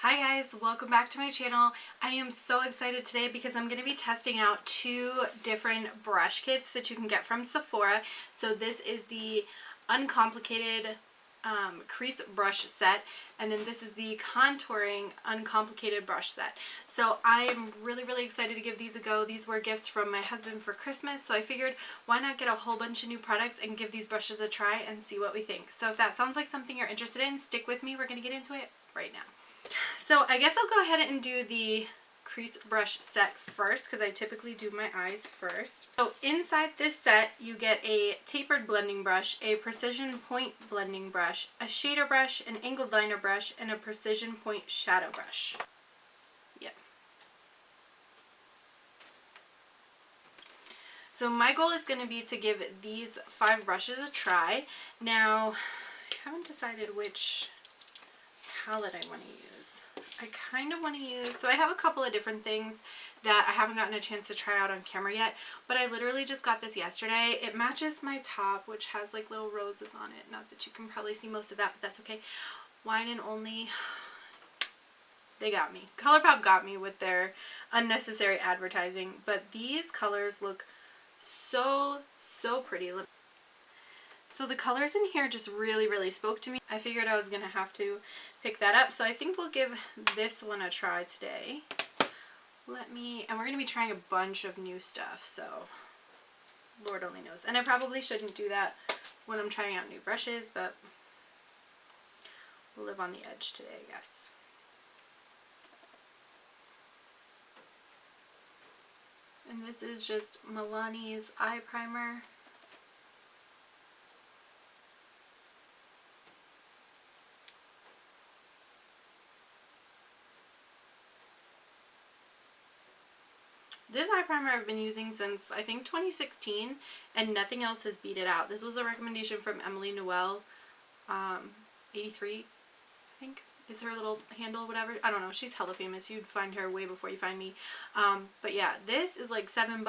Hi guys, welcome back to my channel. I am so excited today because I'm going to be testing out two different brush kits that you can get from Sephora. So this is the uncomplicated crease brush set, and then this is the contouring uncomplicated brush set. So I am really excited to give these a go. These were gifts from my husband for Christmas, so I figured why not get a whole bunch of new products and give these brushes a try and see what we think. So if that sounds like something you're interested in, stick with me. We're going to get into it right now. So I guess I'll go ahead and do the crease brush set first because I typically do my eyes first. So inside this set you get a tapered blending brush, a precision point blending brush, a shader brush, an angled liner brush, and a precision point shadow brush. Yep. So my goal is going to be to give these 5 brushes a try. Now I haven't decided which palette I want to use. I kind of want to use, so I have a couple of different things that I haven't gotten a chance to try out on camera yet, but I literally just got this yesterday. It matches my top, which has like little roses on it. Not that you can probably see most of that, but that's okay. Wine and Only, they got me. ColourPop got me with their unnecessary advertising, but these colors look so pretty. So the colors in here just really spoke to me. I figured I was going to have to pick that up. So I think we'll give this one a try today. And we're going to be trying a bunch of new stuff. So Lord only knows. And I probably shouldn't do that when I'm trying out new brushes, but we'll live on the edge today, I guess. And this is just Milani's eye primer. This eye primer I've been using since I think 2016, and nothing else has beat it out. This was a recommendation from Emily Noel, 83, I think is her little handle, whatever. I don't know. She's hella famous. You'd find her way before you find me. But yeah, this is like $7.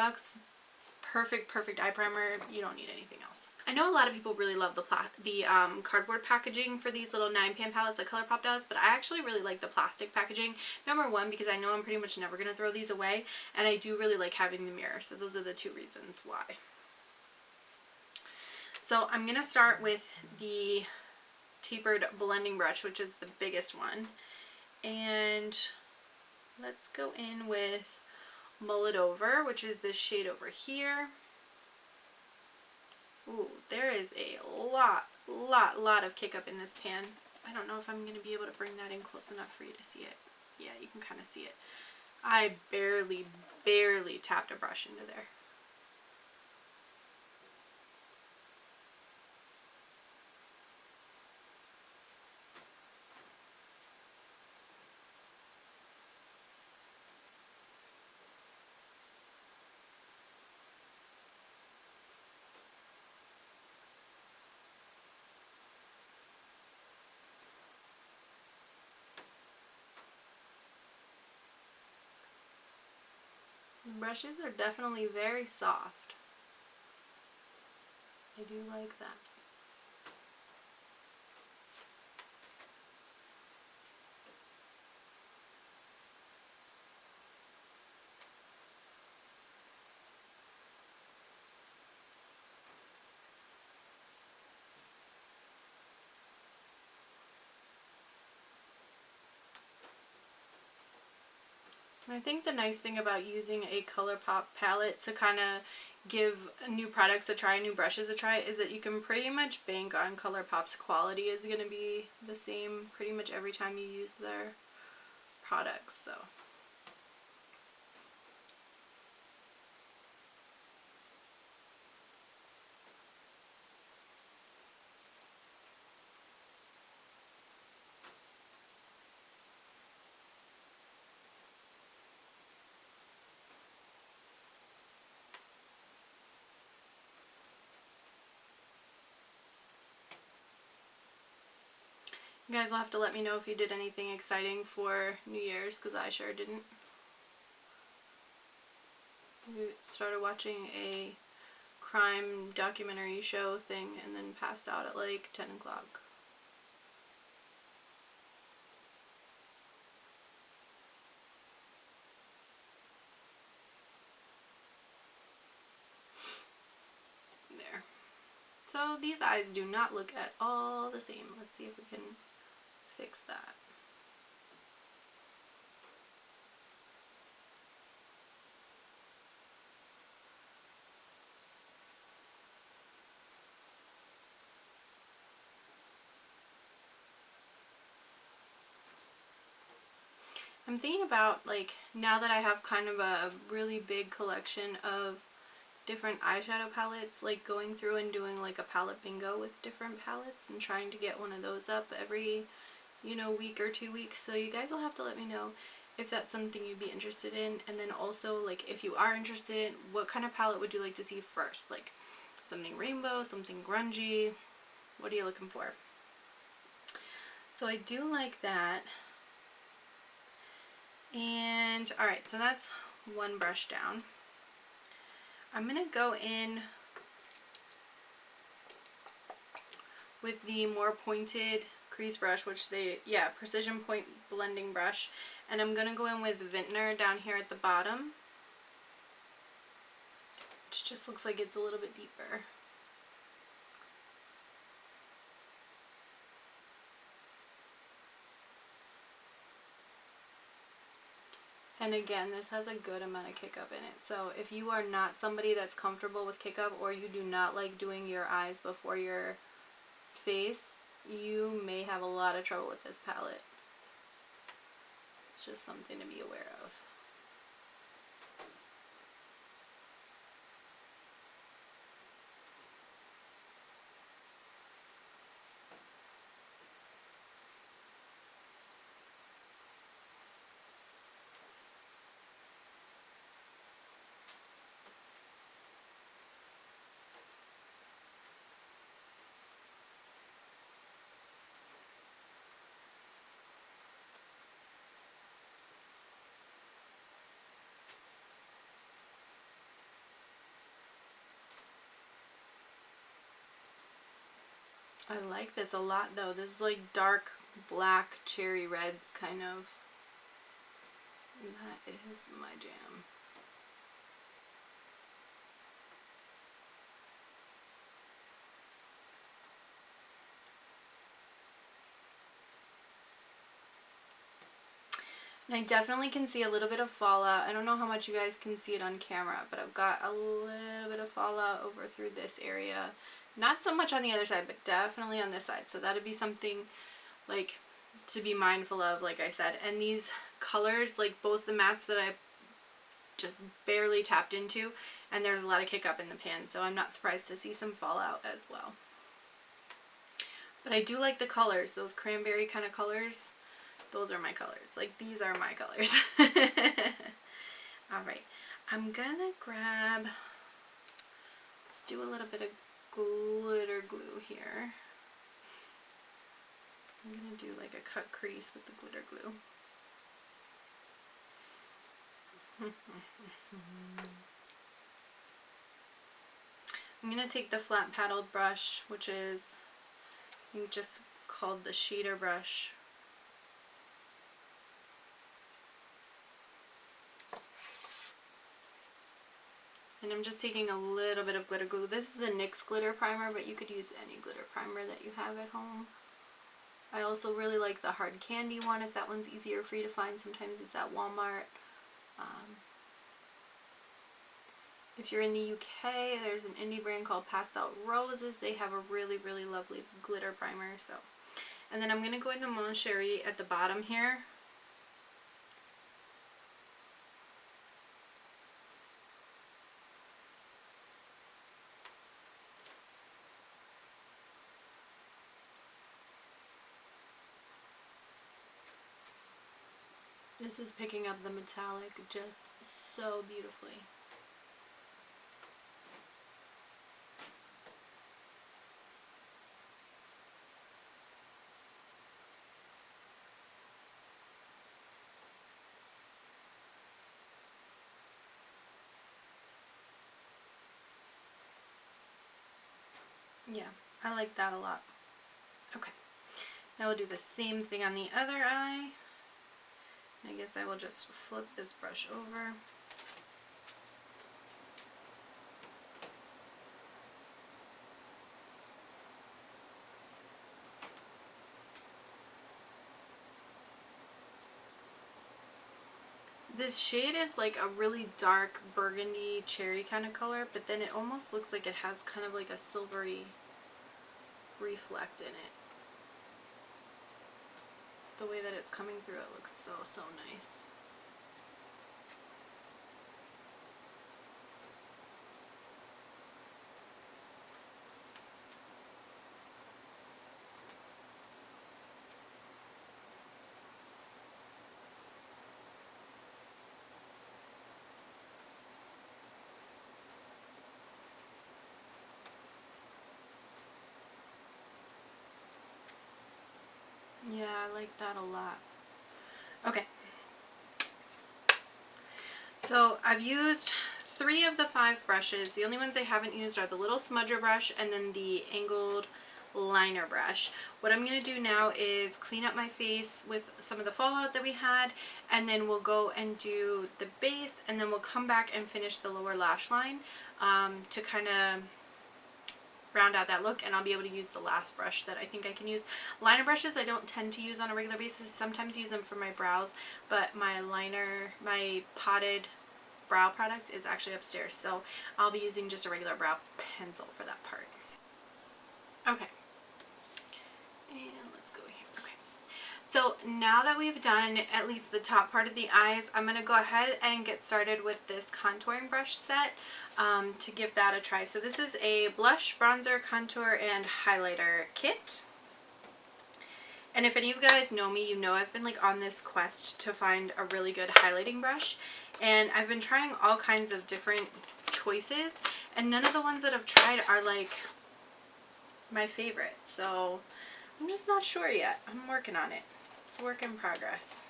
Perfect eye primer. You don't need anything else. I know a lot of people really love the cardboard packaging for these little 9-pan palettes that ColourPop does, but I actually really like the plastic packaging. Number one, because I know I'm pretty much never going to throw these away, and I do really like having the mirror, so those are the 2 reasons why. So I'm going to start with the tapered blending brush, which is the biggest one, and let's go in with Mull It Over, which is this shade over here. Ooh, there is a lot of kick up in this pan. I don't know if I'm going to be able to bring that in close enough for you to see it. Yeah, you can kind of see it. I barely tapped a brush into there. Brushes are definitely very soft. I do like that. I think the nice thing about using a ColourPop palette to kind of give new products a try, new brushes a try, is that you can pretty much bank on ColourPop's quality is going to be the same pretty much every time you use their products. So you guys will have to let me know if you did anything exciting for New Year's, because I sure didn't. We started watching a crime documentary show thing and then passed out at like 10 o'clock. So these eyes do not look at all the same. Let's see if we can fix that. I'm thinking about, like, now that I have kind of a really big collection of different eyeshadow palettes, like going through and doing like a palette bingo with different palettes and trying to get one of those up every, you know, week or 2 weeks. So you guys will have to let me know if that's something you'd be interested in. And then also, like, if you are interested in, what kind of palette would you like to see first? Like something rainbow, something grungy? What are you looking for? So I do like that. And alright, so that's one brush down. I'm going to go in with the more pointed crease brush, which precision point blending brush. And I'm going to go in with Vintner down here at the bottom, which just looks like it's a little bit deeper. And again, this has a good amount of kick up in it. So if you are not somebody that's comfortable with kick up, or you do not like doing your eyes before your face, you may have a lot of trouble with this palette. It's just something to be aware of. I like this a lot though. This is like dark black cherry reds kind of. That is my jam. And I definitely can see a little bit of fallout. I don't know how much you guys can see it on camera, but I've got a little bit of fallout over through this area. Not so much on the other side, but definitely on this side. So that'd be something like to be mindful of, like I said. And these colors, like both the mattes that I just barely tapped into, and there's a lot of kick up in the pan, so I'm not surprised to see some fallout as well. But I do like the colors, those cranberry kind of colors. Those are my colors. Like, these are my colors. Alright, I'm gonna grab, let's do a little bit of glitter glue here. I'm gonna do like a cut crease with the glitter glue. I'm gonna take the flat paddled brush, which is, I think, just called the sheeter brush. And I'm just taking a little bit of glitter glue. This is the NYX glitter primer, but you could use any glitter primer that you have at home. I also really like the hard candy one, if that one's easier for you to find. Sometimes it's at Walmart. If you're in the UK, there's an indie brand called Pastel Roses. They have a really, really lovely glitter primer. So, and then I'm going to go into Mon Cherie at the bottom here. This is picking up the metallic just so beautifully. Yeah, I like that a lot. Okay, now we'll do the same thing on the other eye. I guess I will just flip this brush over. This shade is like a really dark burgundy cherry kind of color, but then it almost looks like it has kind of like a silvery reflect in it. The way that it's coming through, it looks so, so nice. Yeah, I like that a lot. Okay. So I've used 3 of the 5 brushes. The only ones I haven't used are the little smudger brush and then the angled liner brush. What I'm going to do now is clean up my face with some of the fallout that we had, and then we'll go and do the base, and then we'll come back and finish the lower lash line to kind of round out that look, and I'll be able to use the last brush that I think I can use. Liner brushes I don't tend to use on a regular basis. Sometimes use them for my brows, but my liner, my potted brow product is actually upstairs, so I'll be using just a regular brow pencil for that part. Okay. And let's go here. Okay. So now that we've done at least the top part of the eyes, I'm going to go ahead and get started with this contouring brush set to give that a try. So this is a blush, bronzer, contour, and highlighter kit. And if any of you guys know me, you know I've been like on this quest to find a really good highlighting brush. And I've been trying all kinds of different choices, and none of the ones that I've tried are like my favorite. So I'm just not sure yet. I'm working on it. It's a work in progress.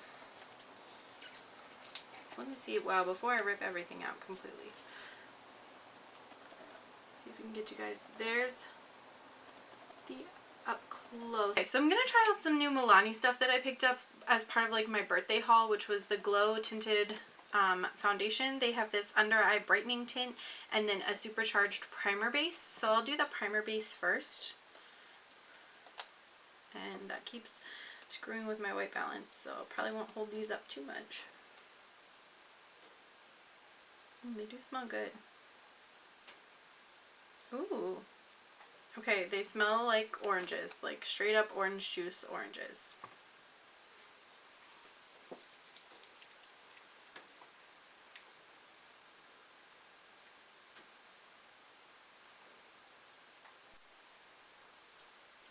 So let me see. Well, before I rip everything out completely. See if we can get you guys. There's the up close. Okay, so I'm going to try out some new Milani stuff that I picked up as part of like my birthday haul, which was the Glow Tinted foundation. They have this under eye brightening tint and then a supercharged primer base. So I'll do the primer base first. And that keeps screwing with my white balance, so probably won't hold these up too much. They do smell good. Ooh. Okay, they smell like oranges, like straight up orange juice oranges.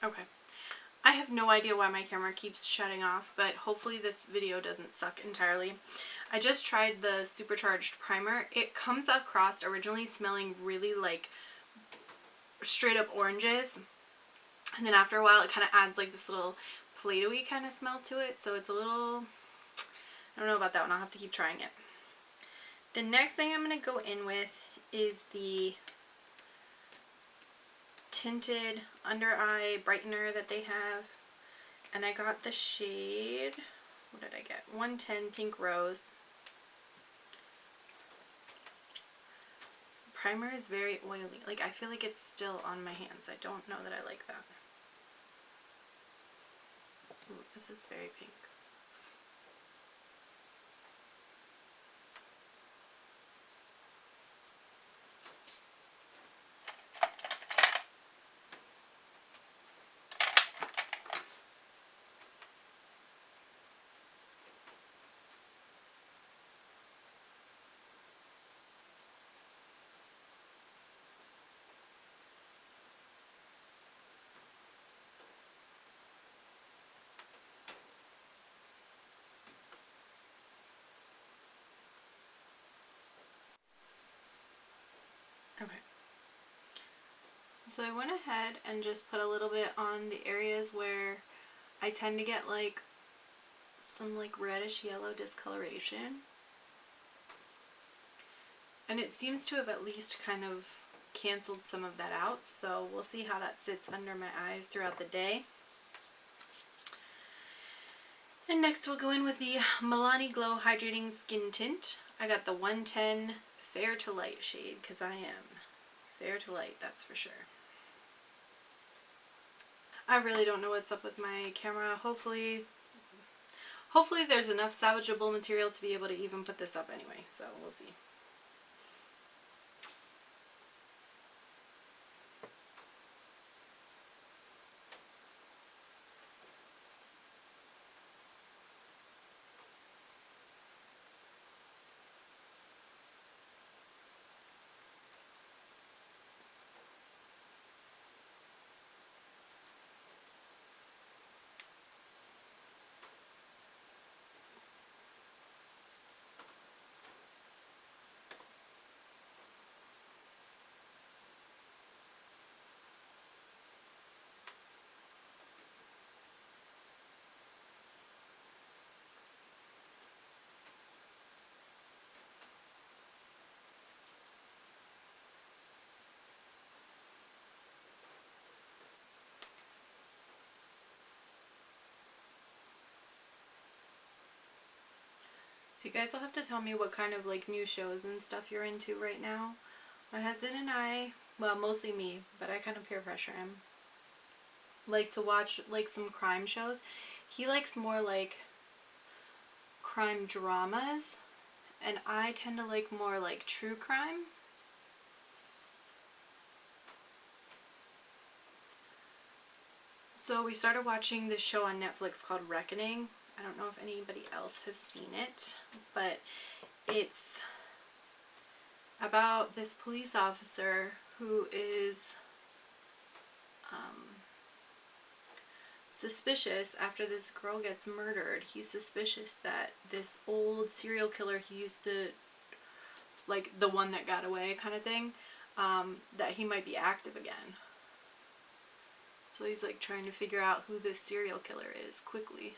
Okay. I have no idea why my camera keeps shutting off, but hopefully this video doesn't suck entirely. I just tried the supercharged primer. It comes across originally smelling really like straight up oranges, and then after a while it kind of adds like this little Play-Doh-y kind of smell to it, so it's a little, I don't know about that one. I'll have to keep trying it. The next thing I'm going to go in with is the tinted under eye brightener that they have, and I got the shade, what did I get, 110 Pink Rose. The primer is very oily, like I feel like it's still on my hands. I don't know that I like that. Ooh, this is very pink. Okay. So I went ahead and just put a little bit on the areas where I tend to get like some like reddish yellow discoloration. And it seems to have at least kind of canceled some of that out. So we'll see how that sits under my eyes throughout the day. And next we'll go in with the Milani Glow Hydrating Skin Tint. I got the 110 Fair to Light shade because I am fair to light, that's for sure. I really don't know what's up with my camera. Hopefully hopefully there's enough salvageable material to be able to even put this up anyway, so we'll see. So you guys will have to tell me what kind of like new shows and stuff you're into right now. My husband and I, well, mostly me, but I kind of peer pressure him, like to watch like some crime shows. He likes more like crime dramas, and I tend to like more like true crime. So we started watching this show on Netflix called Reckoning. I don't know if anybody else has seen it, but it's about this police officer who is suspicious after this girl gets murdered. He's suspicious that this old serial killer he used to, like the one that got away kind of thing, that he might be active again. So he's like trying to figure out who this serial killer is quickly.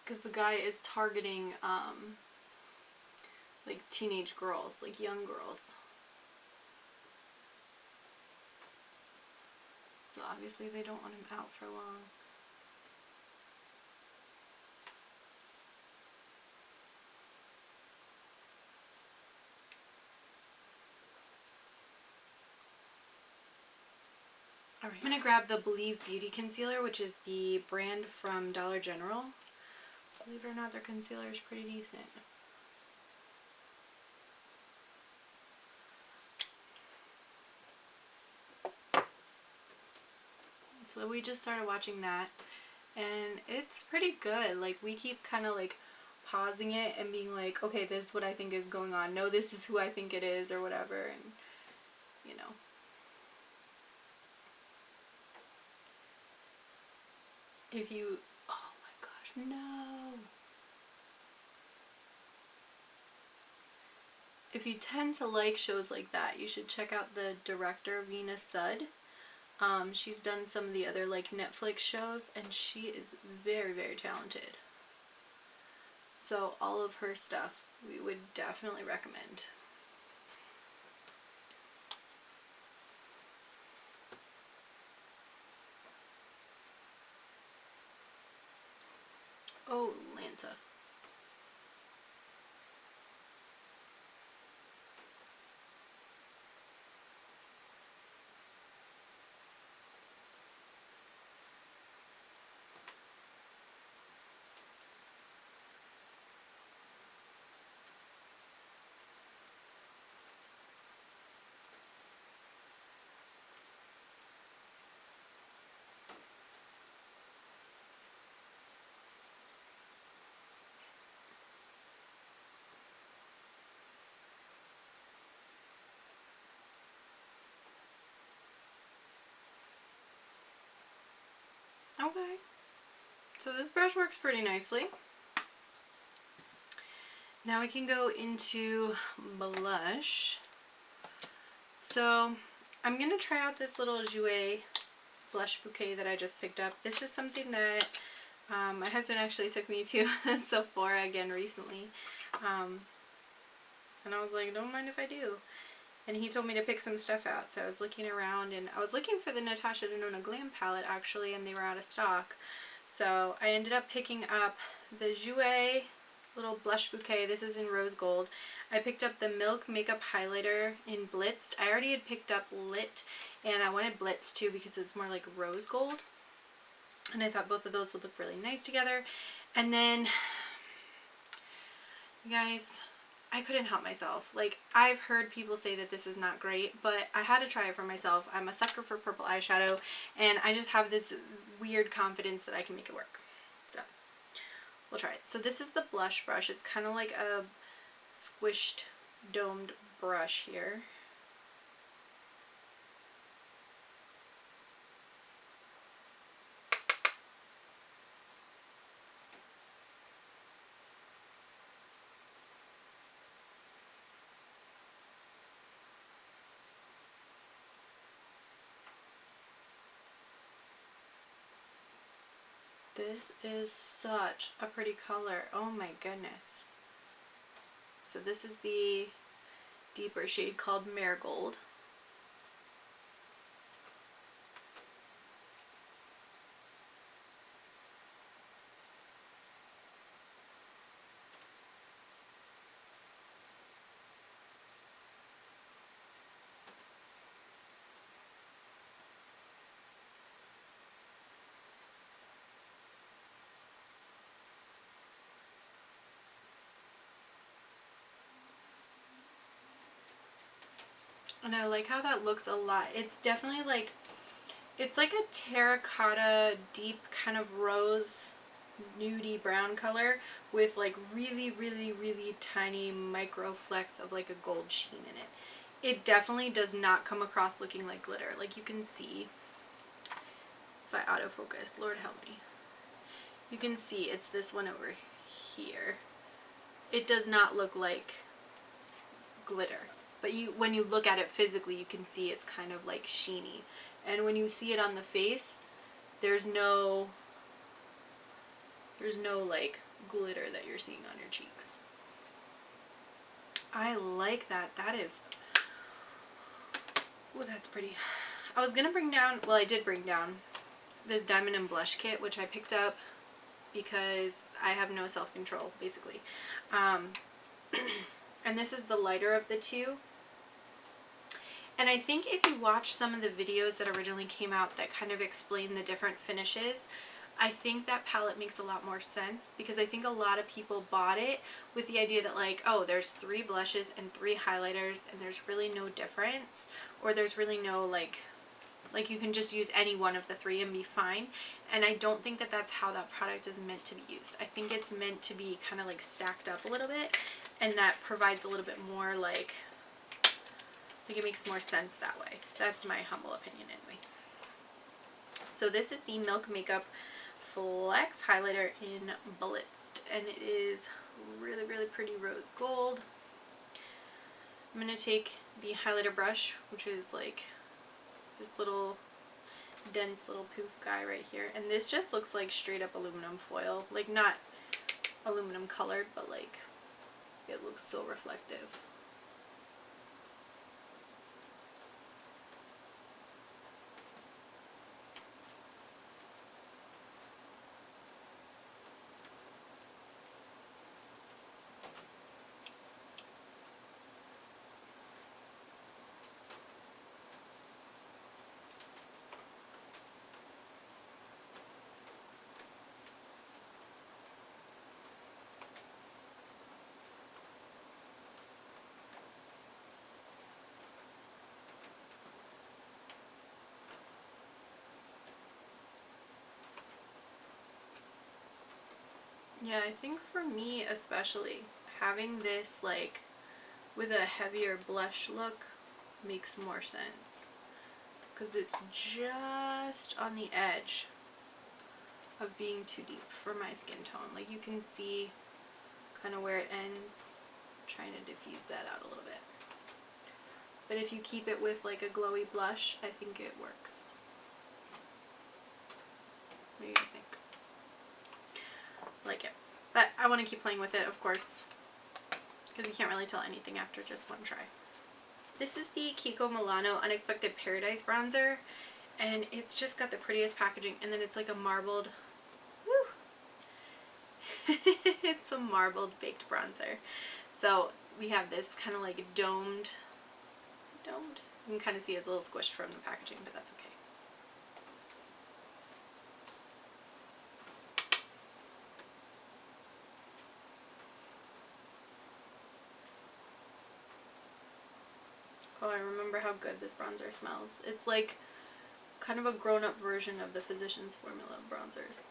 Because the guy is targeting like teenage girls, like young girls. So obviously they don't want him out for long. Alright, I'm going to grab the Believe Beauty Concealer, which is the brand from Dollar General. Believe it or not, their concealer is pretty decent. So we just started watching that, and it's pretty good. Like, we keep kind of like pausing it and being like, okay, this is what I think is going on. No, this is who I think it is, or whatever, and you know. If you, oh my gosh, no. If you tend to like shows like that, you should check out the director, Vina Sud. She's done some of the other like Netflix shows, and she is very, very talented. So all of her stuff we would definitely recommend. Oh, Lanta. Okay. So this brush works pretty nicely. Now we can go into blush. So I'm going to try out this little Jouer blush bouquet that I just picked up. This is something that my husband actually took me to Sephora again recently. And I was like, don't mind if I do. And he told me to pick some stuff out. So I was looking around, and I was looking for the Natasha Denona Glam palette actually, and they were out of stock. So I ended up picking up the Jouer little blush bouquet. This is in rose gold. I picked up the Milk Makeup Highlighter in Blitzed. I already had picked up Lit, and I wanted Blitz too because it's more like rose gold. And I thought both of those would look really nice together. And then, you guys, I couldn't help myself. Like, I've heard people say that this is not great, but I had to try it for myself. I'm a sucker for purple eyeshadow, and I just have this weird confidence that I can make it work. So, we'll try it. So this is the blush brush. It's kind of like a squished, domed brush here. This is such a pretty color. Oh my goodness. So this is the deeper shade called Marigold. And I like how that looks a lot. It's definitely like, it's like a terracotta, deep kind of rose, nudie brown color with like really, really, really tiny micro flecks of like a gold sheen in it. It definitely does not come across looking like glitter. Like you can see, if I autofocus, Lord help me. You can see it's this one over here. It does not look like glitter. But when you look at it physically, you can see it's kind of like sheeny. And when you see it on the face, there's no like glitter that you're seeing on your cheeks. I like that. That is, oh, that's pretty. I was gonna bring down, well, I did bring down this Diamond and Blush kit, which I picked up because I have no self-control, basically. And this is the lighter of the two. And I think if you watch some of the videos that originally came out that kind of explain the different finishes, I think that palette makes a lot more sense, because I think a lot of people bought it with the idea that like, oh, there's 3 blushes and 3 highlighters and there's really no difference, or there's really no like you can just use any one of the 3 and be fine. And I don't think that that's how that product is meant to be used. I think it's meant to be kind of like stacked up a little bit, and that provides a little bit more like it makes more sense that way. That's my humble opinion anyway. So this is the Milk Makeup Flex Highlighter in Blitzed, and it is really, really pretty rose gold. I'm going to take the highlighter brush, which is like this little dense little poof guy right here, and this just looks like straight up aluminum foil. Like not aluminum colored, but like it looks so reflective. Yeah, I think for me especially, having this like with a heavier blush look makes more sense, because it's just on the edge of being too deep for my skin tone. Like you can see kind of where it ends. I'm trying to diffuse that out a little bit. But if you keep it with like a glowy blush, I think it works. What do you guys think? Like it. But I want to keep playing with it, of course, because you can't really tell anything after just one try. This is the Kiko Milano Unexpected Paradise Bronzer, and it's just got the prettiest packaging, and then it's like a marbled, woo, It's a marbled baked bronzer. So we have this kind of like domed. Domed? You can kind of see it's a little squished from the packaging, but that's okay. Oh, I remember how good this bronzer smells. It's like kind of a grown-up version of the Physicians Formula bronzers.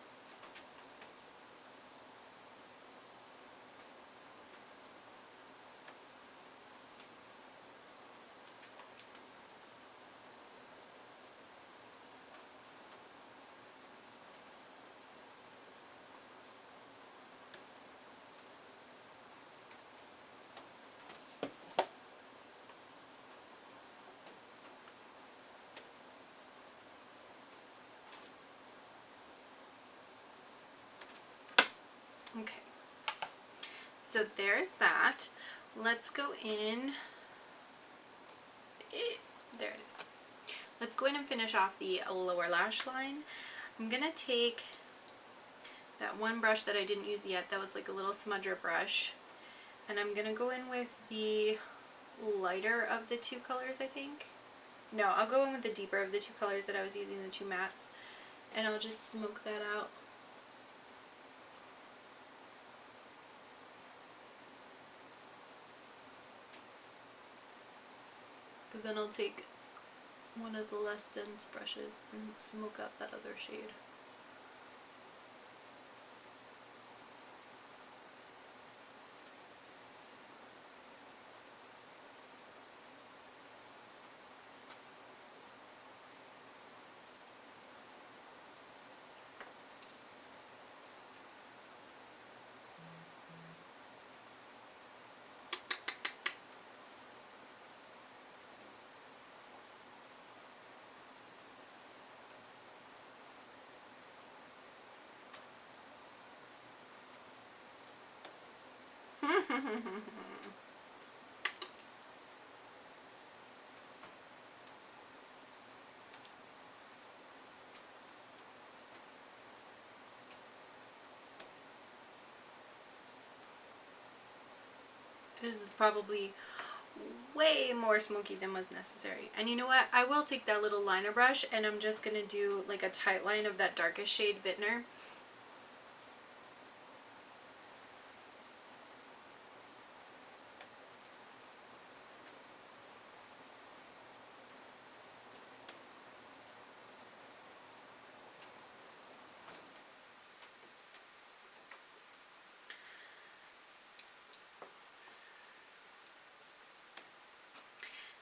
Okay, so there's that. Let's go in. There it is. Let's go in and finish off the lower lash line. I'm gonna take that one brush that I didn't use yet, that was like a little smudger brush, and I'm gonna go in with the lighter of the two colors, I think. No, I'll go in with the deeper of the two colors that I was using, the two mattes, and I'll just smoke that out. Because then I'll take one of the less dense brushes and smoke out that other shade. This is probably way more smoky than was necessary. And you know what? I will take that little liner brush and I'm just going to do like a tight line of that darkest shade Vintner.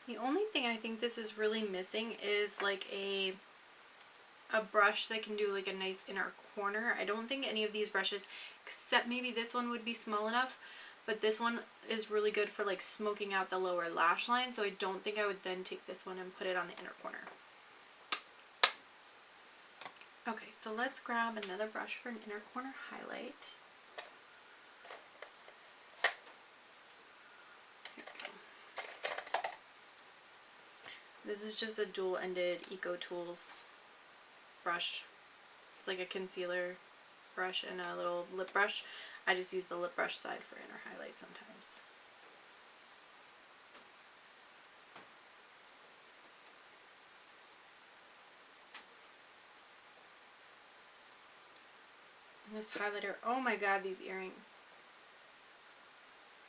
The only thing I think this is really missing is like a brush that can do like a nice inner corner. I don't think any of these brushes, except maybe this one, would be small enough, but this one is really good for like smoking out the lower lash line, so I don't think I would then take this one and put it on the inner corner. Okay, so let's grab another brush for an inner corner highlight. This is just a dual-ended Eco Tools brush. It's like a concealer brush and a little lip brush. I just use the lip brush side for inner highlight sometimes. And this highlighter, oh my god, these earrings.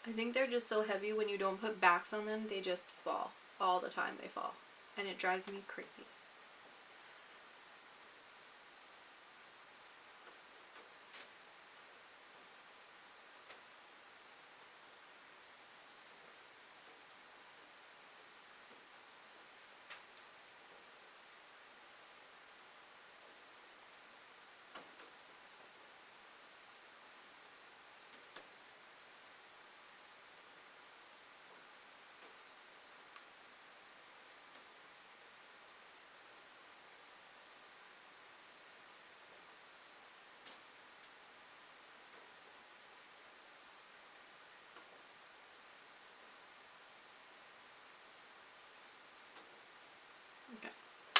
I think they're just so heavy when you don't put backs on them, they just fall. All the time they fall. And it drives me crazy.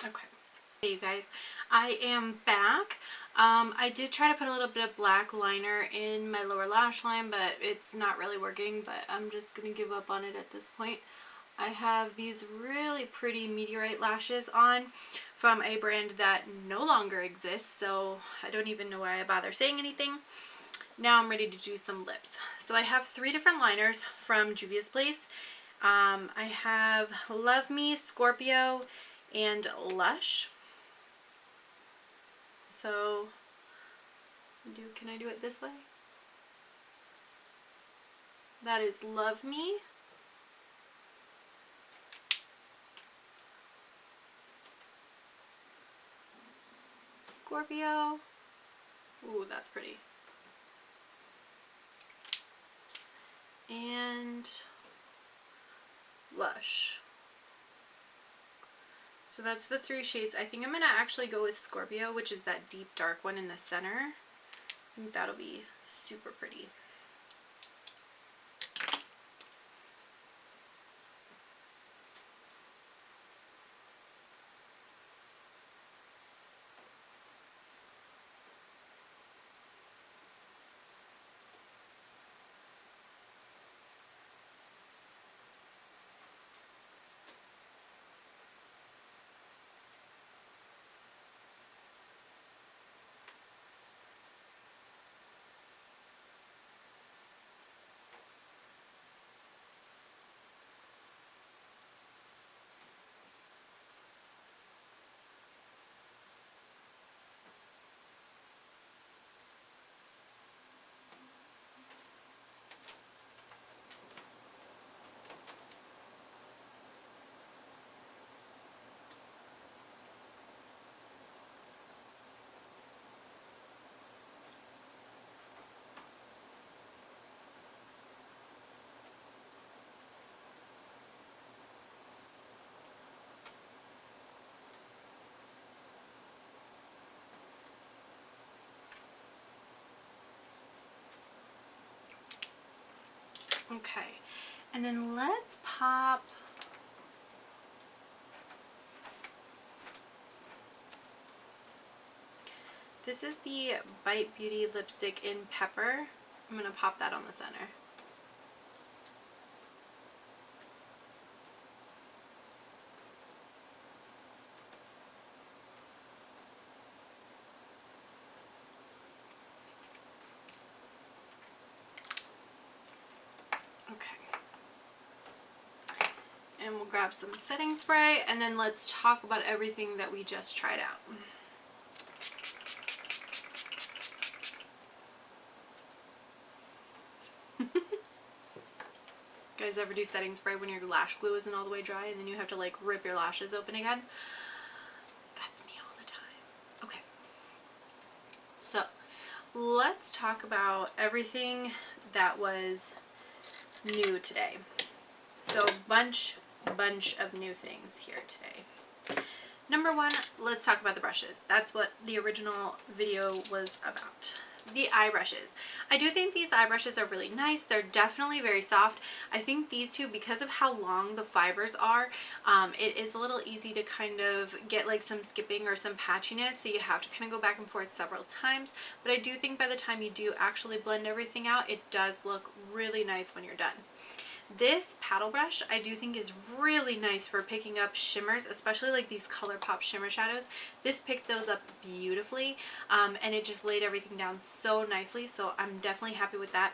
Okay. Hey you guys, I am back. I did try to put a little bit of black liner in my lower lash line, but it's not really working, but I'm just going to give up on it at this point. I have these really pretty meteorite lashes on from a brand that no longer exists, so I don't even know why I bother saying anything. Now I'm ready to do some lips. So I have 3 different liners from Juvia's Place. I have Love Me, Scorpio, and Lush. So, can I do it this way? That is Love Me, Scorpio. Ooh, that's pretty. And Lush. So that's the 3 shades. I think I'm going to actually go with Scorpio, which is that deep dark one in the center. I think that'll be super pretty. Okay, and then let's pop this is the Bite Beauty lipstick in Pepper. I'm going to pop that on the center. And we'll grab some setting spray, and then let's talk about everything that we just tried out. You guys ever do setting spray when your lash glue isn't all the way dry and then you have to like rip your lashes open again? That's me all the time. Okay. So let's talk about everything that was new today. So bunch of new things here today. Number 1, let's talk about the brushes. That's what the original video was about. The eye brushes. I do think these eye brushes are really nice. They're definitely very soft. I think these two, because of how long the fibers are, it is a little easy to kind of get like some skipping or some patchiness, so you have to kind of go back and forth several times. But I do think by the time you do actually blend everything out, it does look really nice when you're done. This paddle brush I do think is really nice for picking up shimmers, especially like these ColourPop shimmer shadows. This picked those up beautifully, and it just laid everything down so nicely, so I'm definitely happy with that.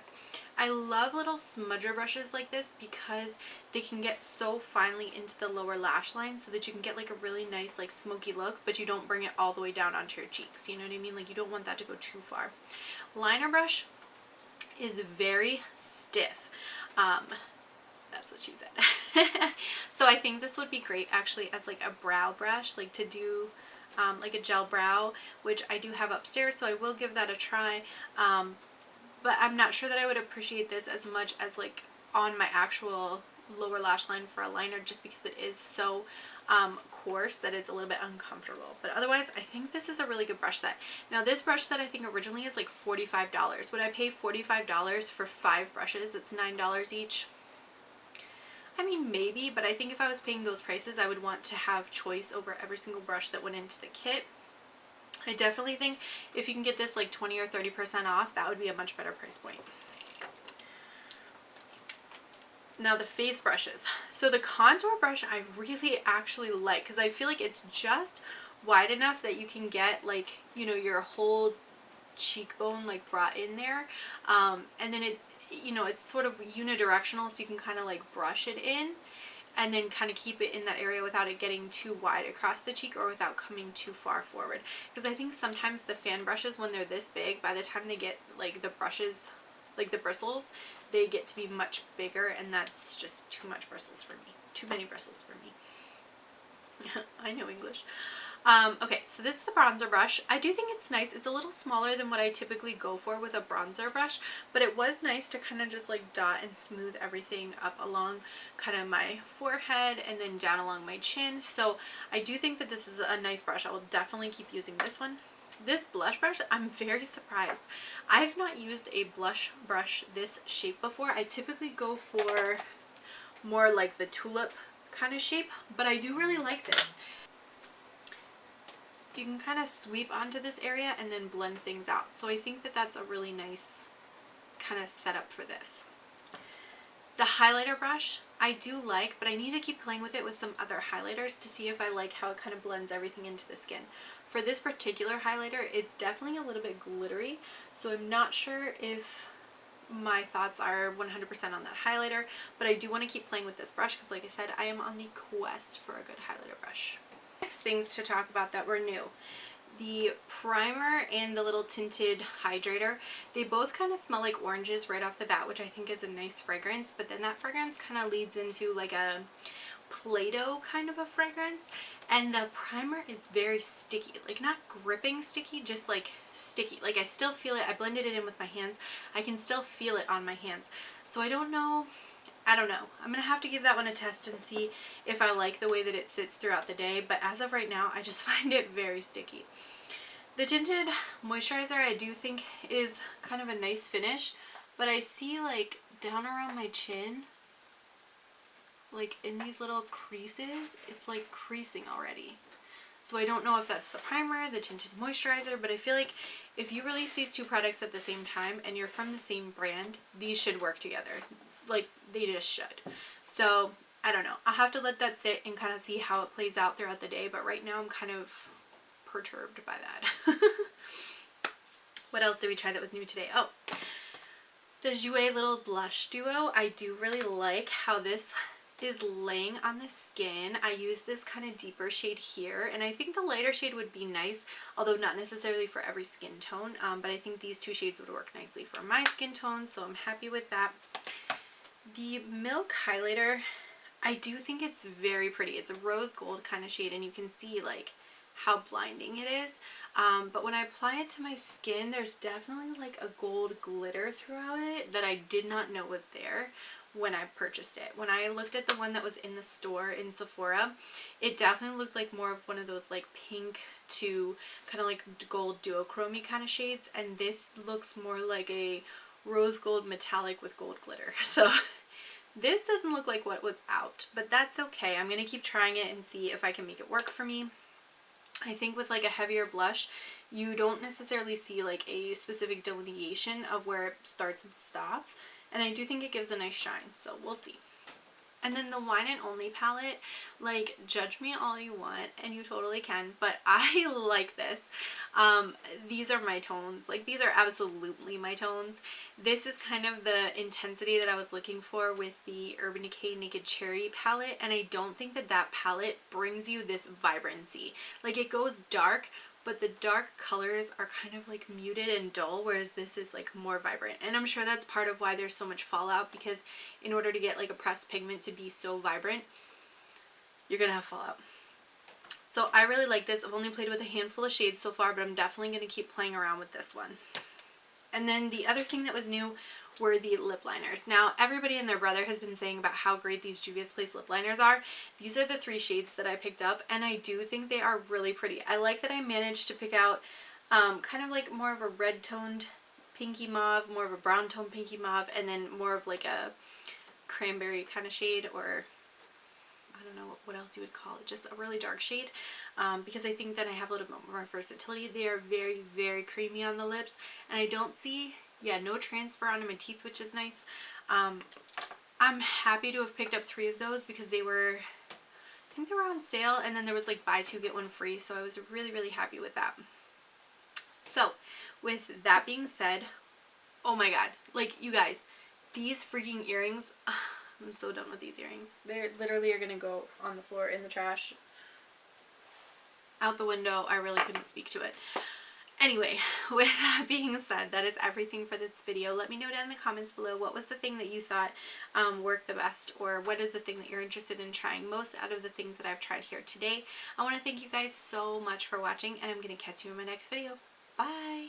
I love little smudger brushes like this because they can get so finely into the lower lash line so that you can get like a really nice like smoky look, but you don't bring it all the way down onto your cheeks. You know what I mean? Like you don't want that to go too far. Liner brush is very stiff. That's what she said. So I think this would be great actually as like a brow brush, like to do like a gel brow, which I do have upstairs, so I will give that a try. But I'm not sure that I would appreciate this as much as like on my actual lower lash line for a liner, just because it is so coarse that it's a little bit uncomfortable. But otherwise, I think this is a really good brush set. Now this brush set I think originally is like $45. Would I pay $45 for 5 brushes? It's $9 each. I mean, maybe, but I think if I was paying those prices, I would want to have choice over every single brush that went into the kit. I definitely think if you can get this like 20 or 30% off, that would be a much better price point. Now the face brushes. So the contour brush I really actually like, because I feel like it's just wide enough that you can get like, you know, your whole cheekbone like brought in there. And then it's, you know, it's sort of unidirectional, so you can kind of like brush it in and then kind of keep it in that area without it getting too wide across the cheek or without coming too far forward. Because I think sometimes the fan brushes, when they're this big, by the time they get like the brushes, like the bristles, they get to be much bigger, and that's just too much bristles for me. Too many bristles for me. I know English. Okay, so this is the bronzer brush. I do think it's nice. It's a little smaller than what I typically go for with a bronzer brush, but it was nice to kind of just like dot and smooth everything up along kind of my forehead and then down along my chin. So I do think that this is a nice brush. I will definitely keep using this one. This blush brush, I'm very surprised. I've not used a blush brush this shape before. I typically go for more like the tulip kind of shape, but I do really like this. You can kind of sweep onto this area and then blend things out. So I think that that's a really nice kind of setup for this. The highlighter brush I do like, but I need to keep playing with it with some other highlighters to see if I like how it kind of blends everything into the skin. For this particular highlighter, it's definitely a little bit glittery, so I'm not sure if my thoughts are 100% on that highlighter, but I do want to keep playing with this brush because, like I said, I am on the quest for a good highlighter brush. Next things to talk about that were new. The primer and the little tinted hydrator, they both kind of smell like oranges right off the bat, which I think is a nice fragrance, but then that fragrance kind of leads into like a Play-Doh kind of a fragrance, and the primer is very sticky, like not gripping sticky, just like sticky. Like I still feel it. I blended it in with my hands. I can still feel it on my hands. So I don't know. I'm gonna have to give that one a test and see if I like the way that it sits throughout the day, but as of right now, I just find it very sticky. The tinted moisturizer I do think is kind of a nice finish, but I see like down around my chin, like in these little creases, it's like creasing already. So I don't know if that's the primer, the tinted moisturizer, but I feel like if you release these two products at the same time and you're from the same brand, these should work together. Like they just should. So I don't know. I'll have to let that sit and kind of see how it plays out throughout the day, but right now I'm kind of perturbed by that. What else did we try that was new today? Oh, the Jouer little blush duo. I do really like how this is laying on the skin. I use this kind of deeper shade here, and I think the lighter shade would be nice, although not necessarily for every skin tone, but I think these two shades would work nicely for my skin tone, so I'm happy with that. The Milk highlighter, I do think it's very pretty. It's a rose gold kind of shade, and you can see like how blinding it is, but when I apply it to my skin, there's definitely like a gold glitter throughout it that I did not know was there when I purchased it. When I looked at the one that was in the store in Sephora, it definitely looked like more of one of those like pink to kind of like gold duochrome kind of shades, and this looks more like a rose gold metallic with gold glitter. So this doesn't look like what was out, but that's okay. I'm going to keep trying it and see if I can make it work for me. I think with like a heavier blush, you don't necessarily see like a specific delineation of where it starts and stops, and I do think it gives a nice shine, so we'll see. And then the Wine and Only palette, like, judge me all you want, and you totally can, but I like this. These are my tones. Like, these are absolutely my tones. This is kind of the intensity that I was looking for with the Urban Decay Naked Cherry palette, and I don't think that that palette brings you this vibrancy. Like, it goes dark, but the dark colors are kind of like muted and dull, whereas this is like more vibrant. And I'm sure that's part of why there's so much fallout, because in order to get like a pressed pigment to be so vibrant, you're gonna have fallout. So I really like this. I've only played with a handful of shades so far, but I'm definitely gonna keep playing around with this one. And then the other thing that was new were the lip liners. Now, everybody and their brother has been saying about how great these Juvia's Place lip liners are. These are the 3 shades that I picked up, and I do think they are really pretty. I like that I managed to pick out kind of like more of a red toned pinky mauve, more of a brown toned pinky mauve, and then more of like a cranberry kind of shade, or I don't know what else you would call it, just a really dark shade, because I think that I have a little bit more versatility. They are very, very creamy on the lips, and I don't see, yeah, no transfer onto my teeth, which is nice. I'm happy to have picked up 3 of those because they were, I think they were on sale, and then there was like buy 2 get 1 free, so I was really, really happy with that. So with that being said, oh my god, like you guys, these freaking earrings, I'm so done with these earrings. They literally are gonna go on the floor, in the trash, out the window. I really couldn't speak to it. Anyway, with that being said, that is everything for this video. Let me know down in the comments below what was the thing that you thought worked the best, or what is the thing that you're interested in trying most out of the things that I've tried here today. I want to thank you guys so much for watching, and I'm going to catch you in my next video. Bye!